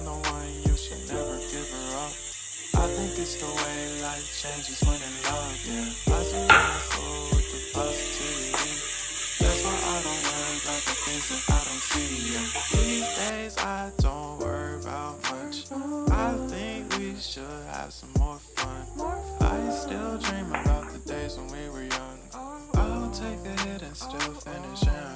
found the one, you should never give her up. I think it's the way life changes when in love, yeah. I surround my soul with the positivity. That's why I don't worry about the things that I don't see, yeah. These days I don't worry about much. I think we should have some more fun. I still dream about the days when we were young. I'll take a hit and still finish, yeah.